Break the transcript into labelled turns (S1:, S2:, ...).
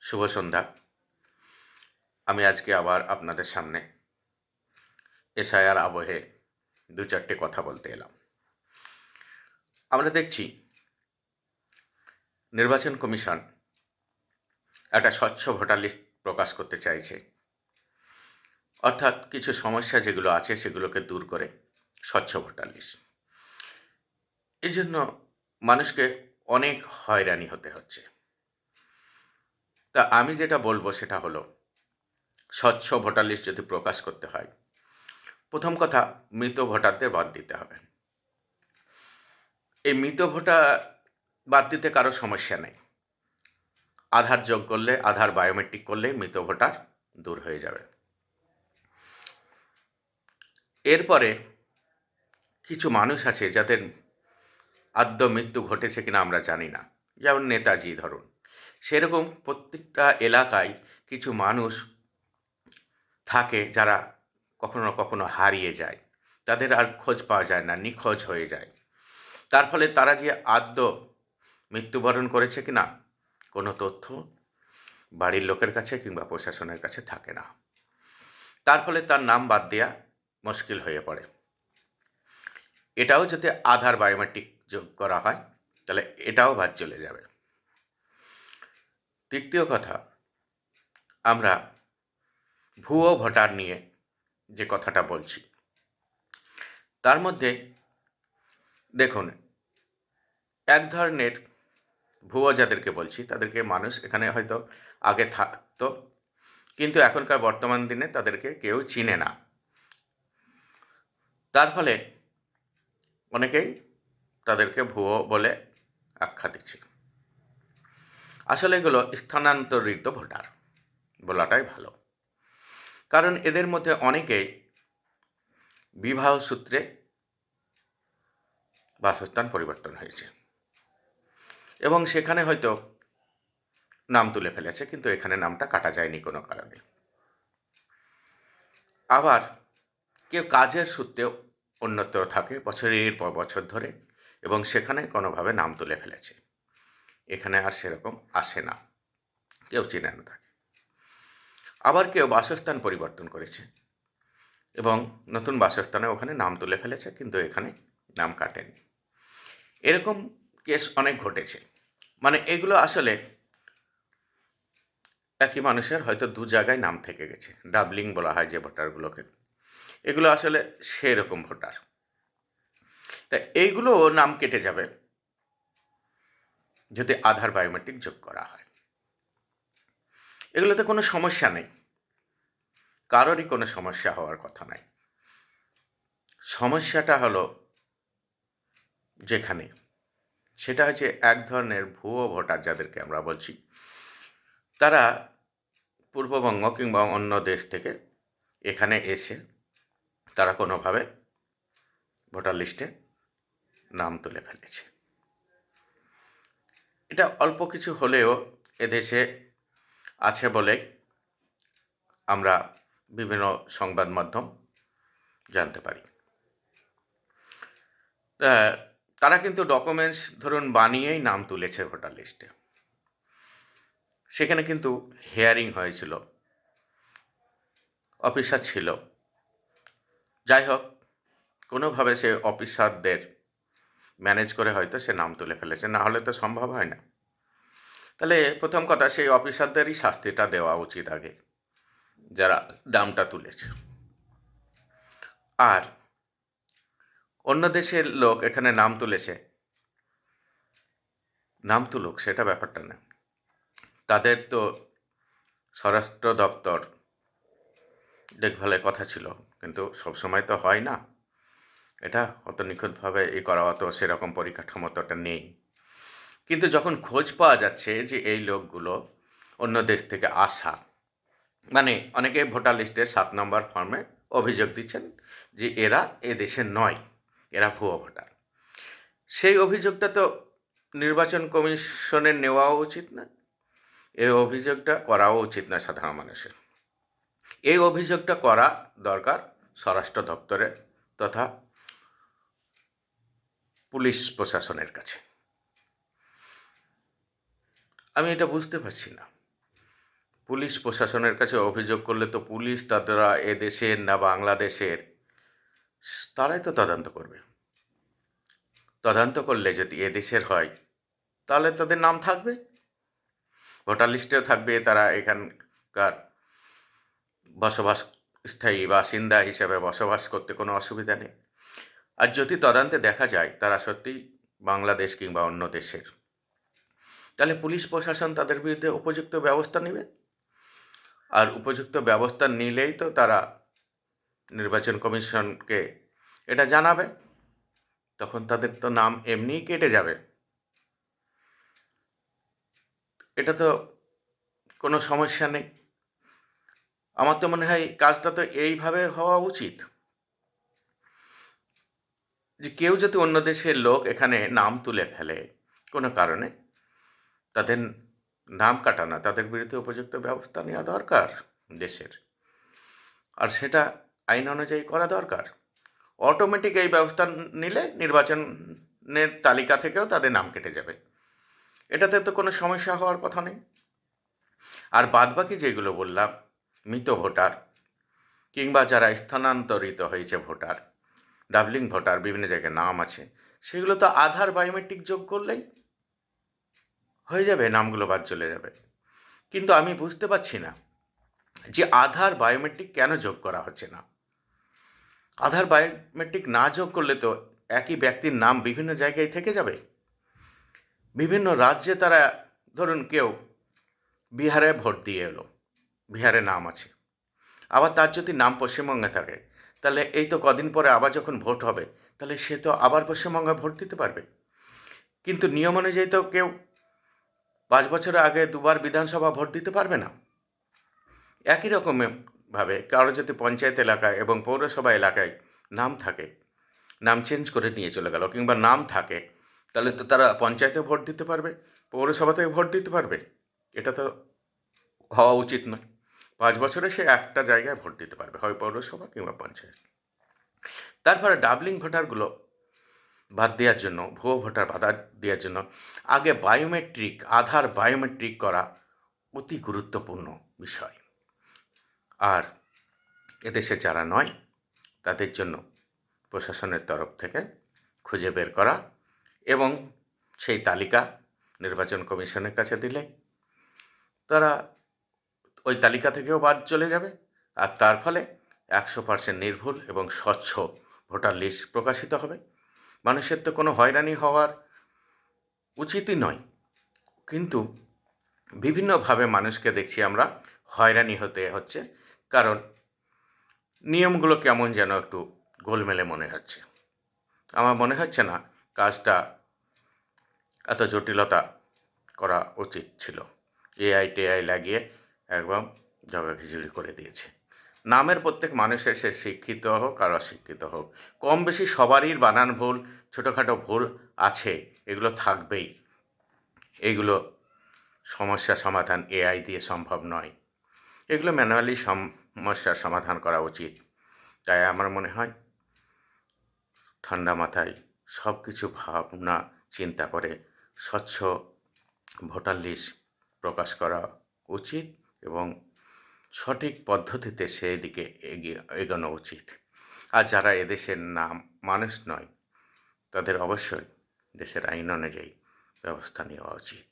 S1: শুভ সন্ধ্যা। আমি আজকে আবার আপনাদের সামনে এসআইআর আবহে দু চারটে কথা বলতে এলাম। আমরা দেখছি নির্বাচন কমিশন একটা স্বচ্ছ ভোটার লিস্ট প্রকাশ করতে চাইছে, অর্থাৎ কিছু সমস্যা যেগুলো আছে সেগুলোকে দূর করে স্বচ্ছ ভোটার লিস্ট। এই জন্য মানুষকে অনেক হয়রানি হতে হচ্ছে। তা আমি যেটা বলবো সেটা হলো, স্বচ্ছ ভোটার লিস্ট যদি প্রকাশ করতে হয়, প্রথম কথা মৃত ভোটারদের বাদ দিতে হবে। এই মৃত ভোটার বাদ দিতে কারো সমস্যা নেই। আধার যোগ করলে, আধার বায়োমেট্রিক করলে মৃত ভোটার দূর হয়ে যাবে। এরপরে কিছু মানুষ আছে যাদের আদ্য মৃত্যু ঘটেছে কিনা আমরা জানি না, যেমন নেতাজি ধরুন। সেরকম প্রত্যেকটা এলাকায় কিছু মানুষ থাকে যারা কখনো কখনো হারিয়ে যায়, তাদের আর খোঁজ পাওয়া যায় না, নিখোঁজ হয়ে যায়। তার ফলে তারা যে আদ্য মৃত্যুবরণ করেছে কিনা কোনো তথ্য বাড়ির লোকের কাছে কিংবা প্রশাসনের কাছে থাকে না। তার ফলে তার নাম বাদ দেওয়া মুশকিল হয়ে পড়ে। এটাও যদি আধার বায়োমেট্রিক যোগ করা হয় তাহলে এটাও বাদ চলে যাবে। তৃতীয় কথা, আমরা ভুয়ো ভোটার নিয়ে যে কথাটা বলছি, তার মধ্যে দেখুন, এক ধরনের ভুয়ো যাদেরকে বলছি তাদেরকে মানুষ এখানে হয়তো আগে থাকতো, কিন্তু এখনকার বর্তমান দিনে তাদেরকে কেউ চিনে না। তার ফলে অনেকেই তাদেরকে ভুয়ো বলে আখ্যা দিচ্ছে। আসলে এগুলো স্থানান্তরিত ভোটার বলাটাই ভালো, কারণ এদের মধ্যে অনেকেই বিবাহ সূত্রে বাসস্থান পরিবর্তন হয়েছে এবং সেখানে হয়তো নাম তুলে ফেলেছে, কিন্তু এখানে নামটা কাটা যায়নি কোনো কারণে। আবার কেউ কাজের সূত্রে অন্যত্র থাকে বছরের পর বছর ধরে এবং সেখানে কোনোভাবে নাম তুলে ফেলেছে, এখানে আর সেরকম আসে না, কেউ চেনে না থাকে। আবার কেউ বাসস্থান পরিবর্তন করেছে এবং নতুন বাসস্থানে ওখানে নাম তুলে ফেলেছে, কিন্তু এখানে নাম কাটেনি। এরকম কেস অনেক ঘটেছে। মানে এগুলো আসলে একই মানুষের হয়তো দু জায়গায় নাম থেকে গেছে, ডাবলিং বলা হয় যে ভোটারগুলোকে, এগুলো আসলে সেরকম ভোটার। তা এইগুলো নাম কেটে যাবে যদি আধার বায়োমেট্রিক যোগ করা হয়। এগুলোতে কোনো সমস্যা নেই, কারোরই কোনো সমস্যা হওয়ার কথা নাই। সমস্যাটা হলো যেখানে, সেটা হচ্ছে এক ধরনের ভুয়ো ভোটার যাদেরকে আমরা বলছি, তারা পূর্ববঙ্গ কিংবা অন্য দেশ থেকে এখানে এসে তারা কোনোভাবে ভোটার লিস্টে নাম তুলে ফেলেছে। এটা অল্প কিছু হলেও এদেশে আছে বলে আমরা বিভিন্ন সংবাদ মাধ্যম জানতে পারি। তারা কিন্তু ডকুমেন্টস ধরুন বানিয়েই নাম তুলেছে ভোটার লিস্টে। সেখানে কিন্তু হিয়ারিং হয়েছিল, অফিসার ছিল, যাই হোক কোনোভাবে সে অফিসারদের ম্যানেজ করে হয়তো সে নাম তুলে ফেলেছে, না হলে তো সম্ভব হয় না। তাহলে প্রথম কথা, সেই অফিসারদেরই শাস্তিটা দেওয়া উচিত আগে, যারা নামটা তুলেছে। আর অন্য দেশের লোক এখানে নাম তুলেছে, নাম তুলুক, সেটা ব্যাপারটা না। তাদের তো স্বরাষ্ট্র দপ্তর দেখভালের কথা ছিল, কিন্তু সবসময় তো হয় না। এটা অত নিখুঁতভাবে করা, অত সেরকম পরিকাঠামোটা নেই। কিন্তু যখন খোঁজ পাওয়া যাচ্ছে যে এই লোকগুলো অন্য দেশ থেকে আসা, মানে অনেকে ভোটার লিস্টের 7 নম্বর ফর্মে অভিযোগ দিচ্ছেন যে এরা এ দেশের নয়, এরা ভুয়ো ভোটার। সেই অভিযোগটা তো নির্বাচন কমিশনের নেওয়াও উচিত না, এই অভিযোগটা করাও উচিত না সাধারণ মানুষের। এই অভিযোগটা করা দরকার স্বরাষ্ট্র দপ্তরে তথা পুলিশ প্রশাসনের কাছে। আমি এটা বুঝতে পারছি না পুলিশ প্রশাসনের কাছে অভিযোগ করলে তো পুলিশ তারা এদেশের না বাংলাদেশের, তারাই তো তদন্ত করবে। তদন্ত করলে যদি এদেশের হয় তাহলে তাদের নাম থাকবে, ভোটার লিস্টেও থাকবে, তারা এখানকার বসবাস স্থায়ী বাসিন্দা হিসেবে বসবাস করতে কোনো অসুবিধা নেই। আর যদি তদন্তে দেখা যায় তারা সত্যিই বাংলাদেশ কিংবা অন্য দেশের, তাহলে পুলিশ প্রশাসন তাদের বিরুদ্ধে উপযুক্ত ব্যবস্থা নেবে। আর উপযুক্ত ব্যবস্থা নিলেই তো তারা নির্বাচন কমিশনকে এটা জানাবে, তখন তাদের তো নাম এমনিই কেটে যাবে। এটা তো কোনো সমস্যা নেই। আমার তো মনে হয় কাজটা তো এইভাবে হওয়া উচিত, যে কেউ যদি অন্য দেশের লোক এখানে নাম তুলে ফেলে কোনো কারণে, তাদের নাম কাটানো, তাদের বিরুদ্ধে উপযুক্ত ব্যবস্থা নেওয়া দরকার দেশের। আর সেটা আইন অনুযায়ী করা দরকার। অটোমেটিক এই ব্যবস্থা নিলে নির্বাচনের তালিকা থেকেও তাদের নাম কেটে যাবে, এটাতে তো কোনো সমস্যা হওয়ার কথা নেই। আর বাদবাকি যেগুলো বললাম, মৃত ভোটার কিংবা যারা স্থানান্তরিত হয়েছে ভোটার, ডাবলিং ভোটার, বিভিন্ন জায়গায় নাম আছে, সেগুলো তো আধার বায়োমেট্রিক যোগ করলেই হয়ে যাবে, নামগুলো বাদ চলে যাবে। কিন্তু আমি বুঝতে পারছি না যে আধার বায়োমেট্রিক কেন যোগ করা হচ্ছে না। আধার বায়োমেট্রিক না যোগ করলে তো একই ব্যক্তির নাম বিভিন্ন জায়গায় থেকে যাবে। বিভিন্ন রাজ্যে তারা, ধরুন কেউ বিহারে ভোট দিয়ে এলো, বিহারে নাম আছে, আবার তার যদি নাম পশ্চিমবঙ্গে থাকে, তাহলে এই তো কদিন পরে আবার যখন ভোট হবে, তাহলে সে তো আবার পশ্চিমবঙ্গে ভোট দিতে পারবে। কিন্তু নিয়ম অনুযায়ী তো কেউ 5 বছরের আগে দুবার বিধানসভা ভোট দিতে পারবে না। একই রকমভাবে কারো যদি পঞ্চায়েত এলাকায় এবং পৌরসভা এলাকায় নাম থাকে, নাম চেঞ্জ করে নিয়ে চলে গেল, কিংবা নাম থাকে, তাহলে তো তারা পঞ্চায়েতে ভোট দিতে পারবে, পৌরসভাতেও ভোট দিতে পারবে। এটা তো হওয়া উচিত নয়। 5 বছরে সে একটা জায়গায় ভোট দিতে পারবে, হয় পৌরসভা কিংবা পঞ্চায়েত। তারপরে ডাবলিং ভোটারগুলো বাদ দেওয়ার জন্য, ভুয়ো ভোটার বাদ দেওয়ার জন্য আগে বায়োমেট্রিক, আধার বায়োমেট্রিক করা অতি গুরুত্বপূর্ণ বিষয়। আর এদেশে যারা নয় তাদের জন্য প্রশাসনের তরফ থেকে খুঁজে বের করা এবং সেই তালিকা নির্বাচন কমিশনের কাছে দিলে তারা ওই তালিকা থেকেও বাদ চলে যাবে। আর তার ফলে 100% নির্ভুল এবং স্বচ্ছ ভোটার লিস্ট প্রকাশিত হবে। মানুষের তো কোনো হয়রানি হওয়ার উচিতই নয়, কিন্তু বিভিন্নভাবে মানুষকে দেখছি আমরা হয়রানি হতে হচ্ছে, কারণ নিয়মগুলো কেমন যেন একটু গোলমেলে মনে হচ্ছে। আমার মনে হচ্ছে না কাজটা এত জটিলতা করা উচিত ছিল। এআই টেআই লাগিয়ে একদম জগাখিচুড়ি করে দিয়েছে। নামের প্রত্যেক মানুষের, সে শিক্ষিত হোক আর অশিক্ষিত হোক, কম বেশি সবারই বানান ভুল, ছোটোখাটো ভুল আছে, এগুলো থাকবেই। এগুলো সমস্যার সমাধান এআই দিয়ে সম্ভব নয়, এগুলো ম্যানুয়ালি সমস্যার সমাধান করা উচিত। তাই আমার মনে হয় ঠান্ডা মাথায় সব কিছু ভাবনা চিন্তা করে স্বচ্ছ ভোটার লিস্ট প্রকাশ করা উচিত এবং সঠিক পদ্ধতিতে সেই দিকে এগোনো উচিত। আর যারা এদেশের নাম মানুষ নয়, তাদের অবশ্যই দেশের আইন অনুযায়ী ব্যবস্থা নেওয়া উচিত।